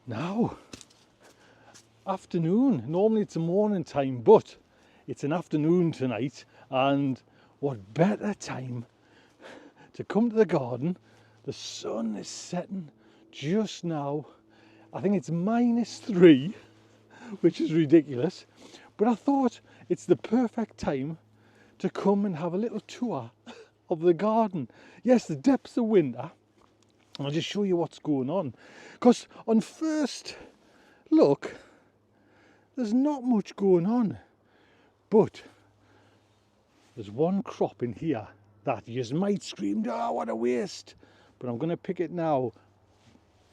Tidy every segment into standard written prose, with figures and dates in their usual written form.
Now, afternoon. Normally it's a morning time, but it's an afternoon tonight, and what better time to come to the garden. The sun is setting just now. I think it's -3, which is ridiculous, but I thought it's the perfect time to come and have a little tour of the garden. Yes, the depths of winter. I'll just show you what's going on, because on first look there's not much going on, but there's one crop in here that you just might scream, oh what a waste, but I'm going to pick it now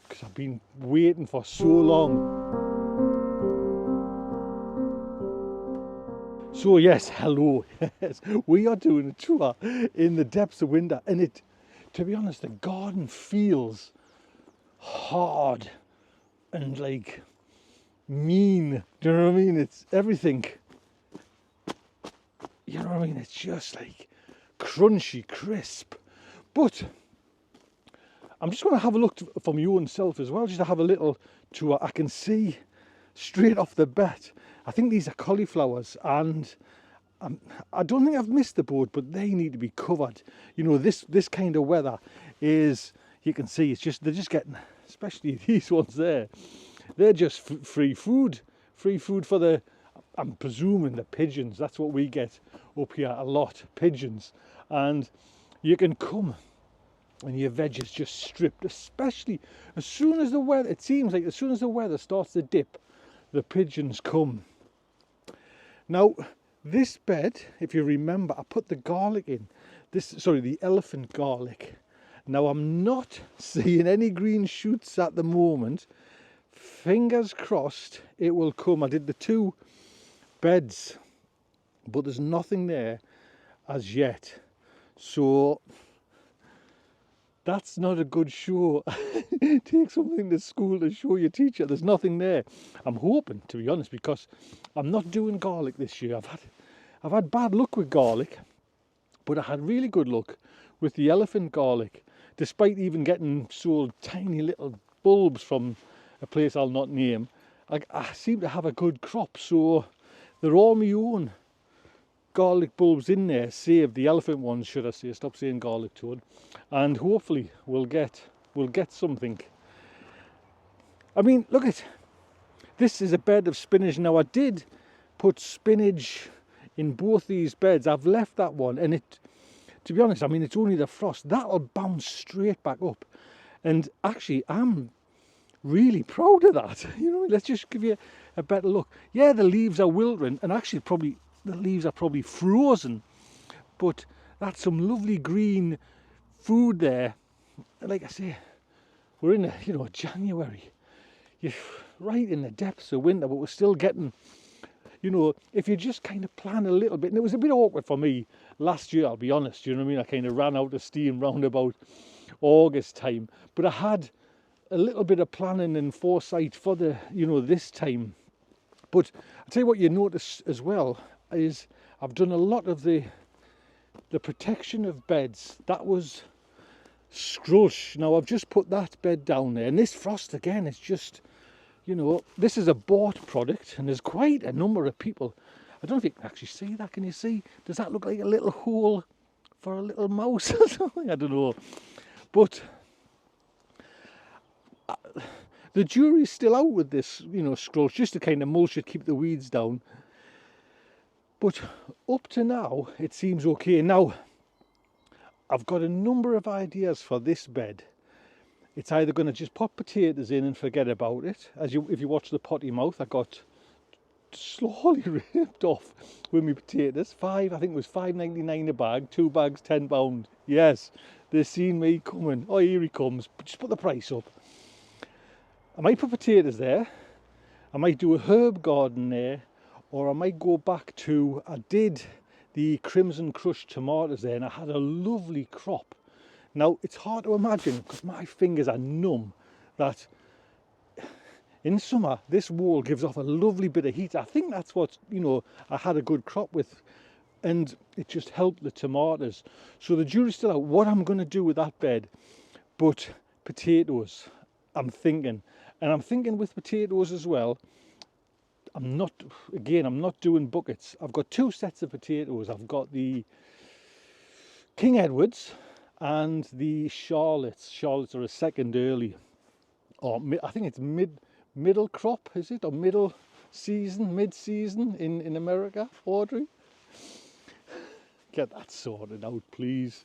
because I've been waiting for so long. So yes, hello, yes, we are doing a tour in the depths of winter, and it, to be honest, the garden feels hard and like mean. Do you know what I mean? It's everything. You know what I mean? It's just like crunchy, crisp. But I'm just going to have a look for my own self as well, just to have a little tour. I can see straight off the bat, I think these are cauliflowers, and I don't think I've missed the boat, but they need to be covered. You know, this kind of weather is, you can see, it's just, they're just getting, especially these ones there, they're just free food for the, I'm presuming, the pigeons. That's what we get up here a lot, pigeons. And you can come and your veg is just stripped, especially as soon as the weather, it seems like as soon as the weather starts to dip, the pigeons come. Now, this bed, if you remember, I put the garlic in. The elephant garlic. Now, I'm not seeing any green shoots at the moment. Fingers crossed it will come. I did the 2 beds, but there's nothing there as yet. So that's not a good show. Take something to school to show your teacher there's nothing there. I'm hoping, to be honest, because I'm not doing garlic this year. I've had bad luck with garlic, but I had really good luck with the elephant garlic, despite even getting sold tiny little bulbs from a place I'll not name. I seem to have a good crop, so they're all my own garlic bulbs in there, save the elephant ones, should I say. Stop saying garlic toad. And hopefully we'll get something. I mean, look at this, is a bed of spinach. Now, I did put spinach in both these beds. I've left that one, and it, to be honest, I mean, it's only the frost, that'll bounce straight back up. And actually, I'm really proud of that. You know, let's just give you a better look. Yeah, the leaves are wilting, and actually probably the leaves are probably frozen, but that's some lovely green food there. Like I say, we're in January. You're right in the depths of winter, but we're still getting, if you just kind of plan a little bit. And it was a bit awkward for me last year, I'll be honest. You know what I mean? I kind of ran out of steam round about August time, but I had a little bit of planning and foresight for the, this time. But I'll tell you what you notice as well is I've done a lot of the protection of beds. That was scrush. Now I've just put that bed down there, and this frost again is just, this is a bought product, and there's quite a number of people. I don't know if you can actually see that. Can you see? Does that look like a little hole for a little mouse or something? I don't know. But the jury's still out with this, scrolls, just to kind of mulch it, keep the weeds down. But up to now, it seems okay. Now, I've got a number of ideas for this bed. It's either going to just pop potatoes in and forget about it. If you watch the potty mouth, I got slowly ripped off with my potatoes. I think it was $5.99 a bag, 2 bags, £10. Yes, they've seen me coming. Oh, here he comes. Just put the price up. I might put potatoes there. I might do a herb garden there, or I might go back to, I did the crimson crushed tomatoes there, and I had a lovely crop. Now, it's hard to imagine, because my fingers are numb, that in summer this wall gives off a lovely bit of heat. I think that's what, I had a good crop with, and it just helped the tomatoes. So the jury's still out what I'm going to do with that bed. But potatoes, I'm thinking, And I'm thinking with potatoes as well, I'm not doing buckets. I've got two sets of potatoes. I've got the King Edwards and the Charlottes. Charlottes are a second early, or I think it's middle crop, is it, or mid season in America, Audrey? Get that sorted out, please.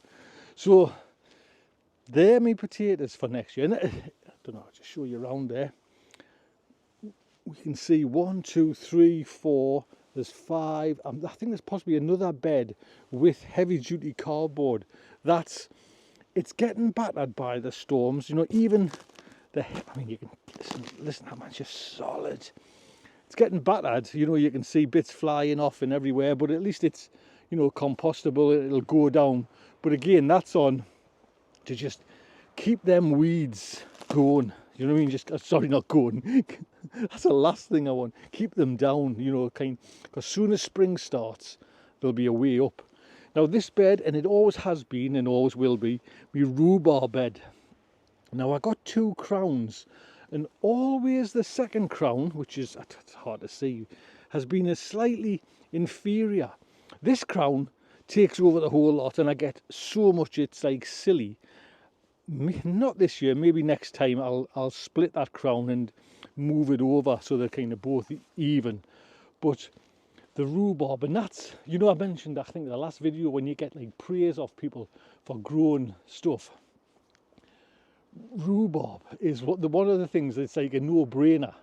So they're my potatoes for next year. And I don't know, I'll just show you around there. We can see 1, 2, 3, 4. There's 5. I think there's possibly another bed with heavy duty cardboard. It's getting battered by the storms. You know, even I mean, you can listen. That man's just solid. It's getting battered. You know, you can see bits flying off and everywhere. But at least it's, you know, compostable. It'll go down. But again, that's on to just keep them weeds going. You know what I mean? Just sorry, not going. That's the last thing I want. Keep them down. You know, because as soon as spring starts, there'll be a way up. Now this bed, and it always has been and always will be, my rhubarb bed. Now I got 2 crowns, and always the second crown, which is, it's hard to see, has been a slightly inferior. This crown takes over the whole lot, and I get so much it's like silly. Not this year, maybe next time I'll split that crown and move it over so they're kind of both even. But the rhubarb, and that's, you know, I mentioned, I think, in the last video, when you get like praise off people for growing stuff. Rhubarb is one of the things that's like a no-brainer.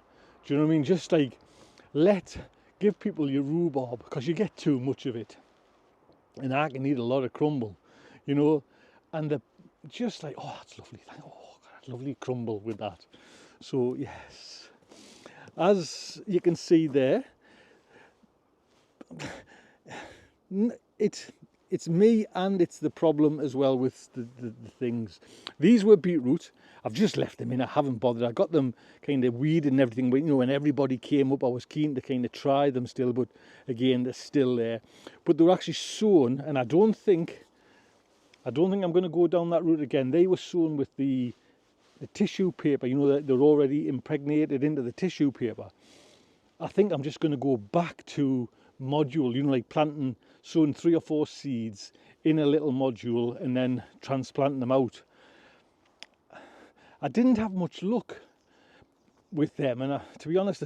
Do you know what I mean? Just like give people your rhubarb, because you get too much of it, and I can eat a lot of crumble, you know. And the just like, oh, that's lovely. Oh, God, lovely crumble with that. So yes, as you can see there, it's me, and it's the problem as well with the things. These were beetroot. I've just left them in. I haven't bothered. I got them kind of weeded and everything, but you know, when everybody came up, I was keen to kind of try them still, but again, they're still there. But they were actually sown, and I don't think I'm going to go down that route again. They were sown with the tissue paper. You know, they're already impregnated into the tissue paper. I think I'm just going to go back to module, you know, like sowing 3 or 4 seeds in a little module and then transplanting them out. I didn't have much luck with them, and to be honest,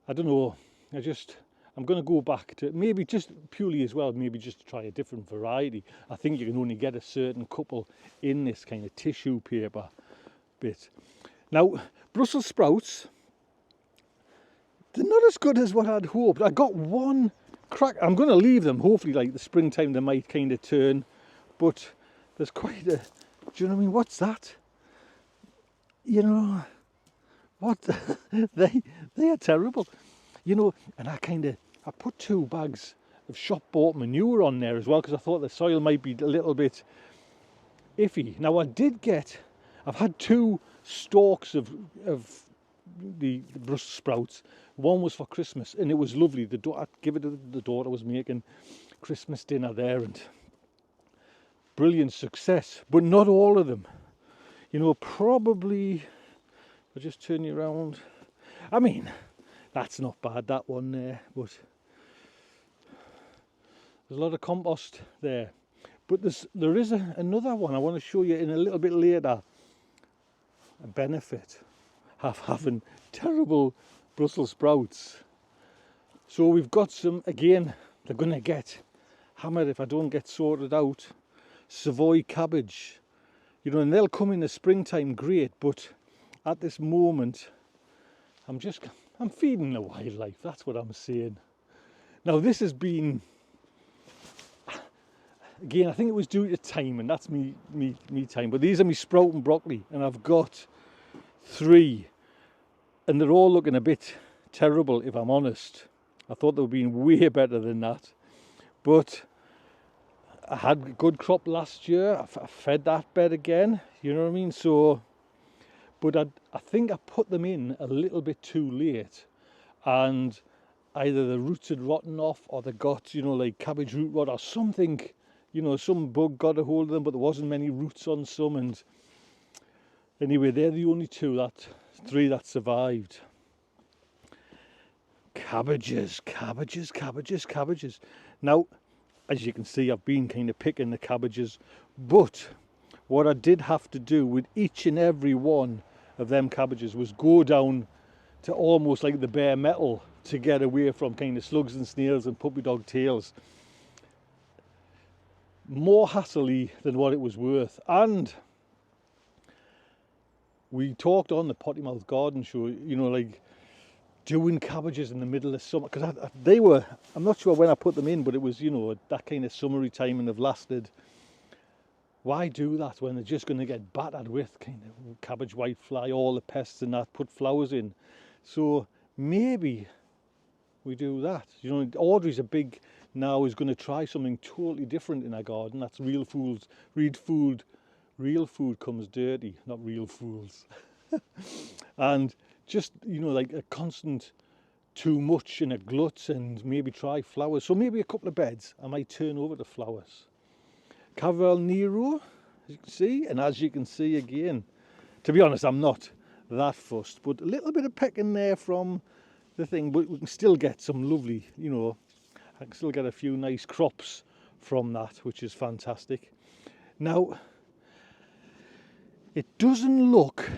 I don't know, I'm going to go back to maybe just purely as well, maybe just to try a different variety. I think you can only get a certain couple in this kind of tissue paper bit. Now, Brussels sprouts, they're not as good as what I'd hoped. I got one crack. I'm going to leave them. Hopefully, like the springtime, they might kind of turn. But there's quite a... Do you know what I mean? What's that? You know, what? They are terrible. You know, and I put 2 bags of shop-bought manure on there as well, because I thought the soil might be a little bit iffy. Now, I've had 2 stalks of the Brussels sprouts. One was for Christmas, and it was lovely. I'd give it to the daughter. Was making Christmas dinner there, and brilliant success. But not all of them. You know, probably, I'll just turn you around. I mean, that's not bad, that one there, but there's a lot of compost there. But there is another one I want to show you in a little bit later. A benefit of having terrible Brussels sprouts. So we've got some, again, they're going to get hammered if I don't get sorted out, Savoy cabbage. You know, and they'll come in the springtime, great, but at this moment, I'm feeding the wildlife, that's what I'm saying. Now this has been, again, I think it was due to time, and that's me time, but these are my sprouting broccoli, and I've got 3, and they're all looking a bit terrible, if I'm honest. I thought they were being way better than that, but I had a good crop last year. I fed that bed again, you know what I mean? So, but I think I put them in a little bit too late, and either the roots had rotten off, or they got, you know, like cabbage root rot or something, you know, some bug got a hold of them, but there wasn't many roots on some, and anyway, they're the only 2 that 3 that survived. Cabbages, cabbages, cabbages, cabbages. Now, as you can see, I've been kind of picking the cabbages, but what I did have to do with each and every one of them cabbages was go down to almost like the bare metal to get away from kind of slugs and snails and puppy dog tails. More hassly than what it was worth. And we talked on the Pottymouth Garden show, you know, like doing cabbages in the middle of summer, because they were, I'm not sure when I put them in, but it was, you know, that kind of summery time, and they've lasted. Why do that when they're just going to get battered with kind of cabbage whitefly, all the pests and that, put flowers in? So maybe we do that. You know, Audrey's a big now is going to try something totally different in our garden. That's real fools. Real food comes dirty, not real fools. And just, you know, like a constant too much and a glut, and maybe try flowers. So maybe a couple of beds I might turn over to flowers. Cavell Nero, as you can see, and as you can see again, to be honest, I'm not that fussed, but a little bit of pecking there from the thing, but we can still get some lovely, you know, I can still get a few nice crops from that, which is fantastic. Now, it doesn't look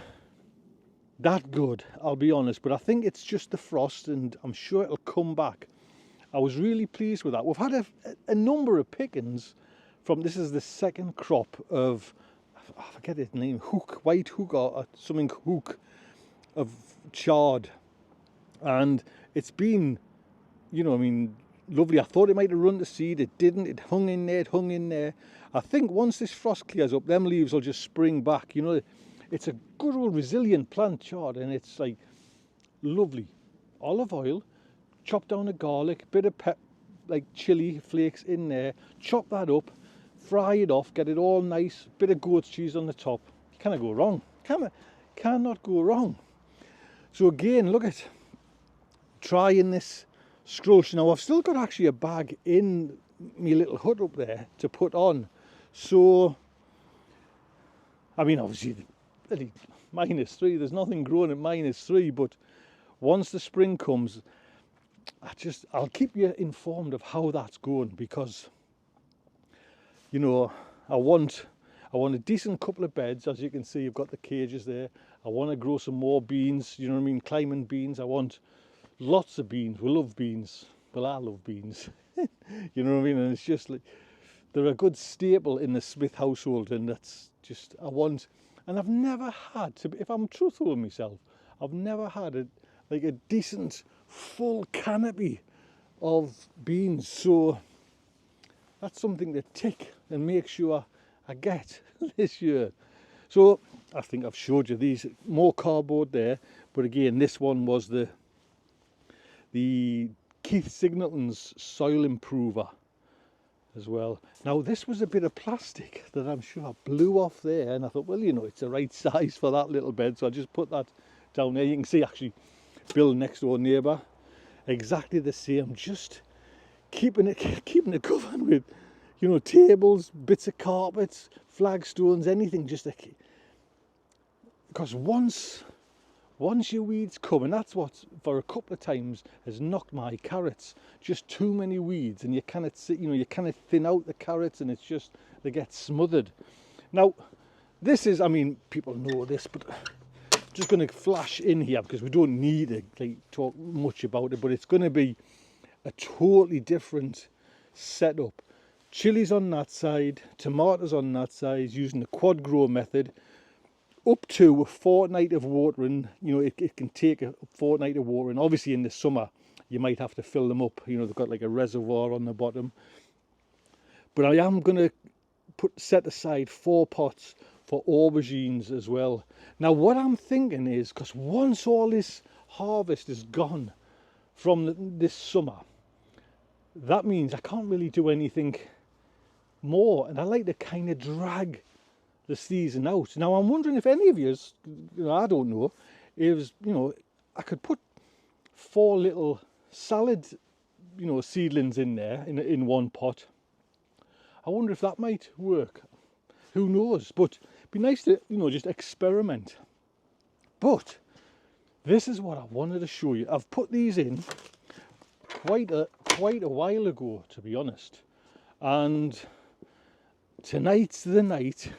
that good, I'll be honest, but I think it's just the frost, and I'm sure it'll come back. I was really pleased with that. We've had a number of pickings from, this is the second crop of, I forget its name, white hook or something hook of chard, and it's been, you know, I mean, lovely. I thought it might have run to seed, it didn't, it hung in there. I think once this frost clears up, them leaves will just spring back. You know, it's a good old resilient plant, chard, and it's like lovely. Olive oil, chop down a garlic, bit of like chili flakes in there, chop that up, fry it off, get it all nice, bit of goat's cheese on the top. You cannot go wrong. Cannot go wrong. So again, look at trying this scrush. Now I've still got actually a bag in my little hut up there to put on. So, I mean, obviously, -3, there's nothing growing at -3, but once the spring comes, I'll keep you informed of how that's going, because, you know, I want a decent couple of beds. As you can see, you've got the cages there. I want to grow some more beans, you know what I mean, climbing beans. I want lots of beans. We love beans. Well, I love beans. You know what I mean? And it's just like, they're a good staple in the Smith household, and that's just, I want, and I've never had, to, if I'm truthful with myself, I've never had a decent full canopy of beans. So that's something to tick and make sure I get this year. So I think I've showed you these, more cardboard there, but again, this one was the Keith Singleton's soil improver as well. Now this was a bit of plastic that I'm sure blew off there, and I thought, well, you know, it's the right size for that little bed, so I just put that down there. You can see actually Bill, next door neighbour, exactly the same, just keeping it covered with, you know, tables, bits of carpets, flagstones, anything, just because once your weeds come, and that's what for a couple of times has knocked my carrots, just too many weeds, and you cannot thin out the carrots, and it's just, they get smothered. Now this is, I mean, people know this, but just going to flash in here because we don't need to like talk much about it, but it's going to be a totally different setup. Chilies on that side, tomatoes on that side, using the quad grow method. Up to a fortnight of watering, you know, it can take a fortnight of watering. Obviously in the summer you might have to fill them up, you know, they've got like a reservoir on the bottom. But I am going to set aside 4 pots for aubergines as well. Now what I'm thinking is, because once all this harvest is gone from this summer, that means I can't really do anything more, and I like to kind of drag the season out. Now I'm wondering if any of you, I don't know, is, you know, I could put 4 little salad, you know, seedlings in there in one pot. I wonder if that might work. Who knows? But it'd be nice to, you know, just experiment. But This is what I wanted to show you. I've put these in quite a while ago, to be honest, and tonight's the night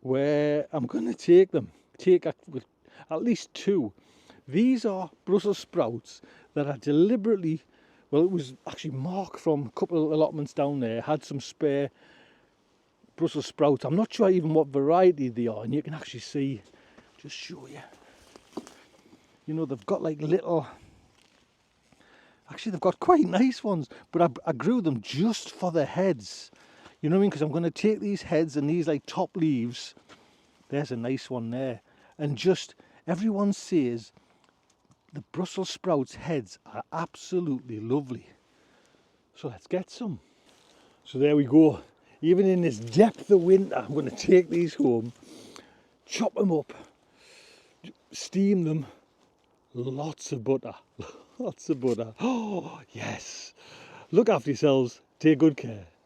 where I'm going to take them. Take at least two. These are Brussels sprouts that I deliberately, well, it was actually Mark from a couple of allotments down there had some spare Brussels sprouts. I'm not sure even what variety they are, and you can actually see, just show you. You know, they've got like little, actually they've got quite nice ones, but I grew them just for the heads. You know what I mean? Because I'm going to take these heads and these like top leaves. There's a nice one there. And just, everyone says the Brussels sprouts heads are absolutely lovely. So let's get some. So there we go. Even in this depth of winter, I'm going to take these home, chop them up, steam them. Lots of butter. Lots of butter. Oh, yes. Look after yourselves. Take good care.